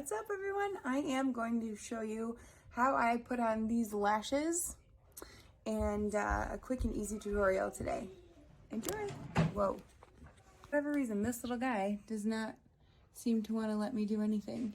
What's up, everyone? I am going to show you how I put on these lashes and a quick and easy tutorial today. Enjoy. Whoa. For whatever reason, this little guy does not seem to want to let me do anything.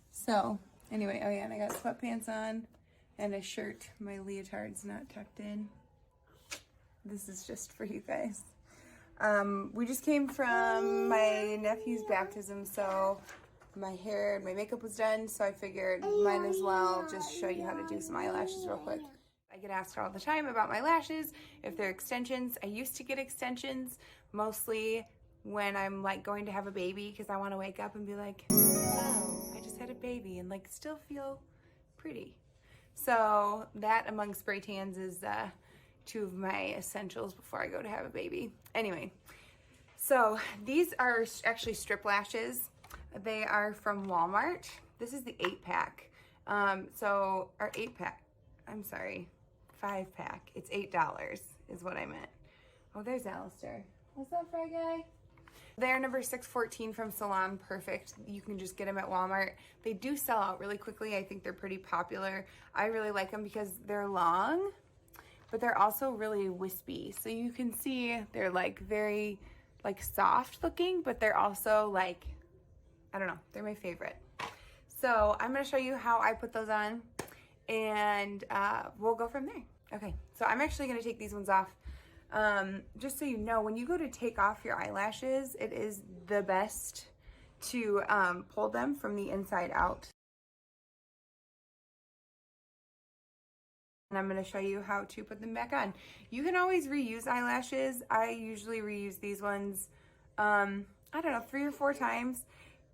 So anyway, oh yeah, and I got sweatpants on and a shirt. My leotard's not tucked in. This is just for you guys. We just came from my nephew's baptism, so my hair and my makeup was done, so I figured might as well just show you how to do some eyelashes real quick. I get asked all the time about my lashes, if they're extensions. I used to get extensions mostly when I'm like going to have a baby because I want to wake up and be like, oh, I just had a baby, and like still feel pretty. So that among spray tans is two of my essentials before I go to have a baby. Anyway, so these are actually strip lashes. They are from Walmart. This is the 8-pack. So our 8-pack, I'm sorry, 5-pack. It's $8 is what I meant. Oh, there's Alister. What's up, Fry Guy? They're number 614 from Salon Perfect. You can just get them at Walmart. They do sell out really quickly. I think they're pretty popular. I really like them because they're long, but they're also really wispy. So you can see they're like very like soft looking, but they're also like, I don't know, they're my favorite. So I'm gonna show you how I put those on and we'll go from there. Okay, so I'm actually gonna take these ones off. Just so you know, when you go to take off your eyelashes, it is the best to pull them from the inside out. And I'm going to show you how to put them back on. You can always reuse eyelashes. I usually reuse these ones, I don't know, 3 or 4 times.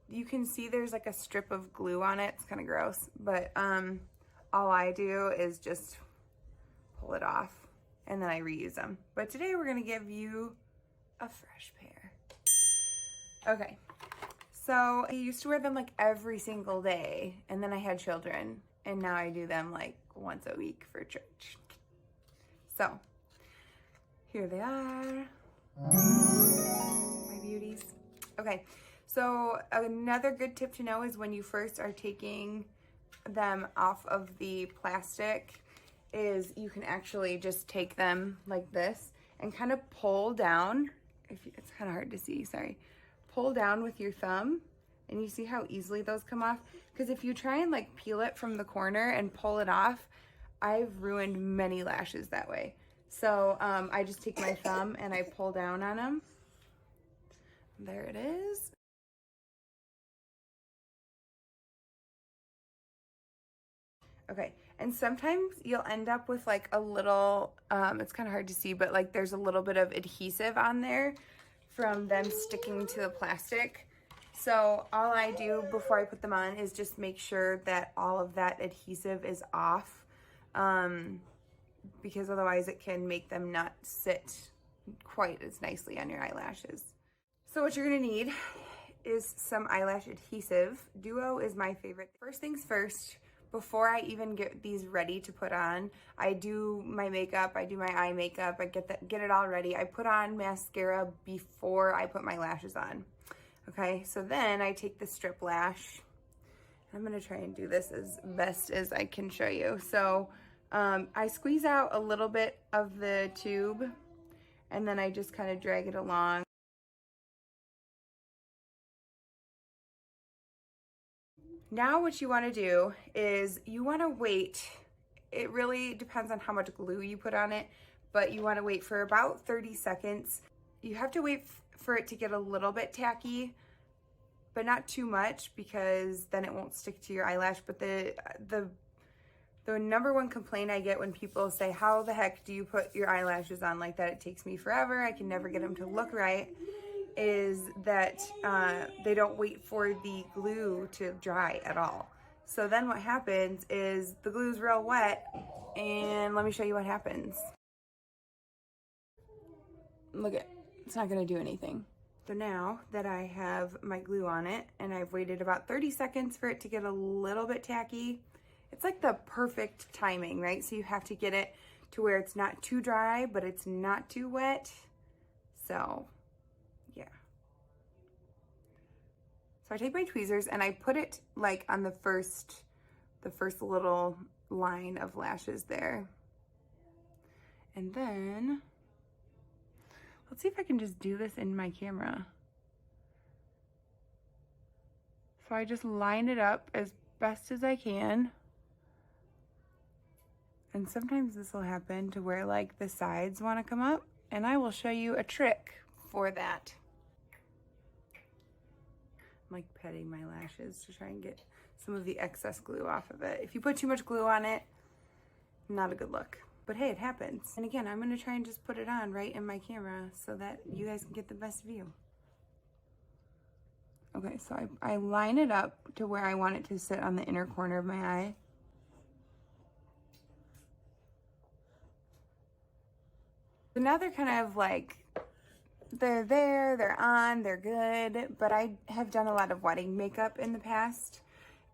You can see there's like a strip of glue on it. It's kind of gross, but all I do is just pull it off and then I reuse them. But today we're going to give you a fresh pair. Okay, so I used to wear them like every single day, and then I had children, and now I do them like once a week for church. So here they are, my beauties. Okay, so another good tip to know is when you first are taking them off of the plastic is you can actually just take them like this and kind of pull down. It's kind of hard to see, sorry. Pull down with your thumb, and you see how easily those come off? Because if you try and like peel it from the corner and pull it off, I've ruined many lashes that way. So I just take my thumb and I pull down on them. There it is. Okay, and sometimes you'll end up with like a little, it's kind of hard to see, but like there's a little bit of adhesive on there from them sticking to the plastic. So all I do before I put them on is just make sure that all of that adhesive is off, because otherwise it can make them not sit quite as nicely on your eyelashes. So what you're gonna need is some eyelash adhesive. Duo is my favorite. First things first, before I even get these ready to put on, I do my makeup, I do my eye makeup, I get it all ready. I put on mascara before I put my lashes on. Okay, so then I take the strip lash. I'm gonna try and do this as best as I can show you. So I squeeze out a little bit of the tube, and then I just kind of drag it along. Now what you want to do is you want to wait. It really depends on how much glue you put on it, but you want to wait for about 30 seconds. You have to wait for it to get a little bit tacky, but not too much, because then it won't stick to your eyelash. But the number one complaint I get when people say, how the heck do you put your eyelashes on like that? It takes me forever. I can never get them to look right. Is that they don't wait for the glue to dry at all. So then what happens is the glue's real wet, and let me show you what happens. Look it's not gonna do anything. So now that I have my glue on it and I've waited about 30 seconds for it to get a little bit tacky, it's like the perfect timing, right? So you have to get it to where it's not too dry, but it's not too wet. So yeah. So So I take my tweezers and I put it like on the first little line of lashes there. And then, let's see if I can just do this in my camera. So I just line it up as best as I can. And sometimes this will happen to where like the sides want to come up, and I will show you a trick for that. I'm like petting my lashes to try and get some of the excess glue off of it. If you put too much glue on it, not a good look. But hey, it happens. And again, I'm gonna try and just put it on right in my camera so that you guys can get the best view. Okay, so I line it up to where I want it to sit on the inner corner of my eye. So now they're kind of like, they're there, they're on, they're good, but I have done a lot of wedding makeup in the past,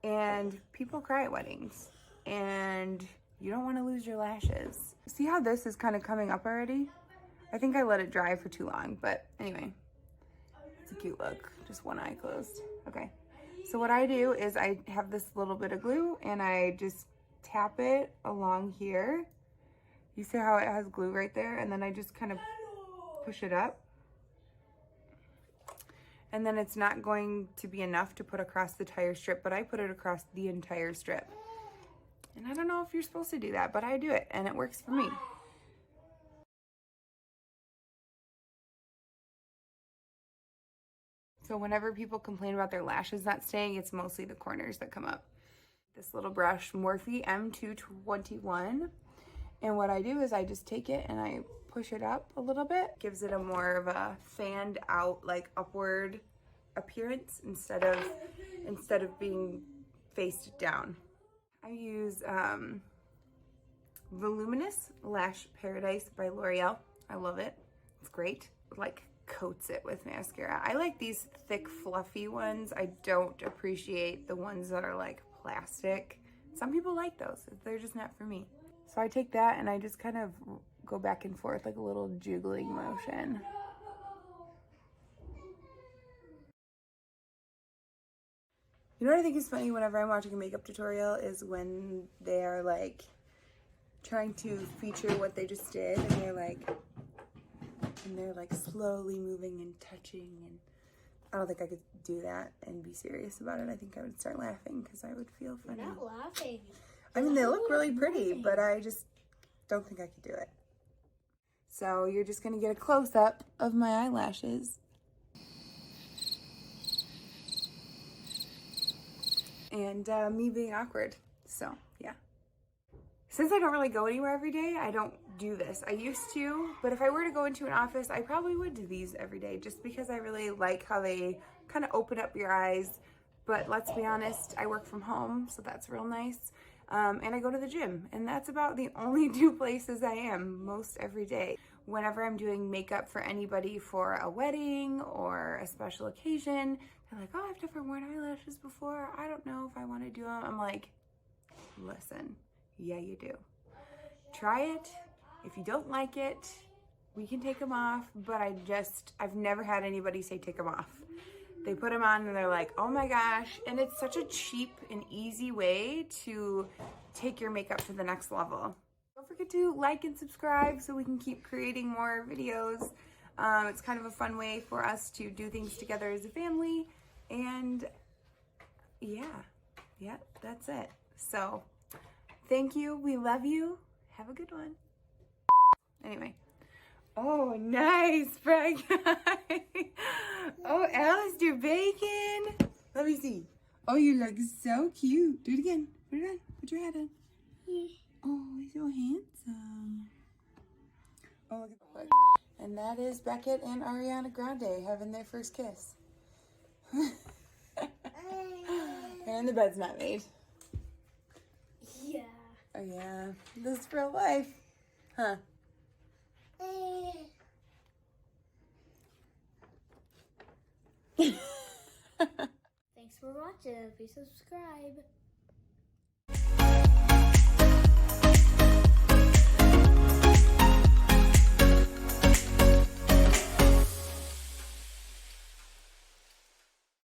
and people cry at weddings, and you don't want to lose your lashes. See how this is kind of coming up already? I think I let it dry for too long, but anyway, it's a cute look, just one eye closed. Okay, so what I do is I have this little bit of glue, and I just tap it along here. You see how it has glue right there? And then I just kind of push it up. And then it's not going to be enough to put across the entire strip, but I put it across the entire strip. And I don't know if you're supposed to do that, but I do it, and it works for me. So whenever people complain about their lashes not staying, it's mostly the corners that come up. This little brush, Morphe M221. And what I do is I just take it and I push it up a little bit. Gives it a more of a fanned out, like upward appearance instead of being faced down. I use Voluminous Lash Paradise by L'Oreal. I love it. It's great. Like coats it with mascara. I like these thick, fluffy ones. I don't appreciate the ones that are like plastic. Some people like those. They're just not for me. So I take that and I just kind of go back and forth like a little jiggling motion. You know what I think is funny whenever I'm watching a makeup tutorial is when they're like trying to feature what they just did, and they're like slowly moving and touching, and I don't think I could do that and be serious about it. I think I would start laughing because I would feel funny. You're not laughing. I mean, they look really pretty, but I just don't think I could do it. So you're just gonna get a close-up of my eyelashes. And me being awkward, so yeah. Since I don't really go anywhere every day, I don't do this. I used to, but if I were to go into an office, I probably would do these every day just because I really like how they kind of open up your eyes. But let's be honest, I work from home, so that's real nice. And I go to the gym, and that's about the only two places I am most every day. Whenever I'm doing makeup for anybody for a wedding or a special occasion, they're like, oh, I've never worn eyelashes before. I don't know if I want to do them. I'm like, listen, yeah, you do. Try it. If you don't like it, we can take them off, but I've never had anybody say take them off. They put them on and they're like, oh my gosh. And it's such a cheap and easy way to take your makeup to the next level. Don't forget to like and subscribe so we can keep creating more videos. It's kind of a fun way for us to do things together as a family. And yeah, that's it. So thank you. We love you. Have a good one. Anyway. Oh, nice, Brad guy. Oh, Alister Bacon. Let me see. Oh, you look so cute. Do it again. Put it on. Put your head on. Oh, he's so handsome. Oh, look at that. And that is Beckett and Ariana Grande having their first kiss. And the bed's not made. Yeah. Oh, yeah. This is real life. Huh? Thanks for watching. Please subscribe.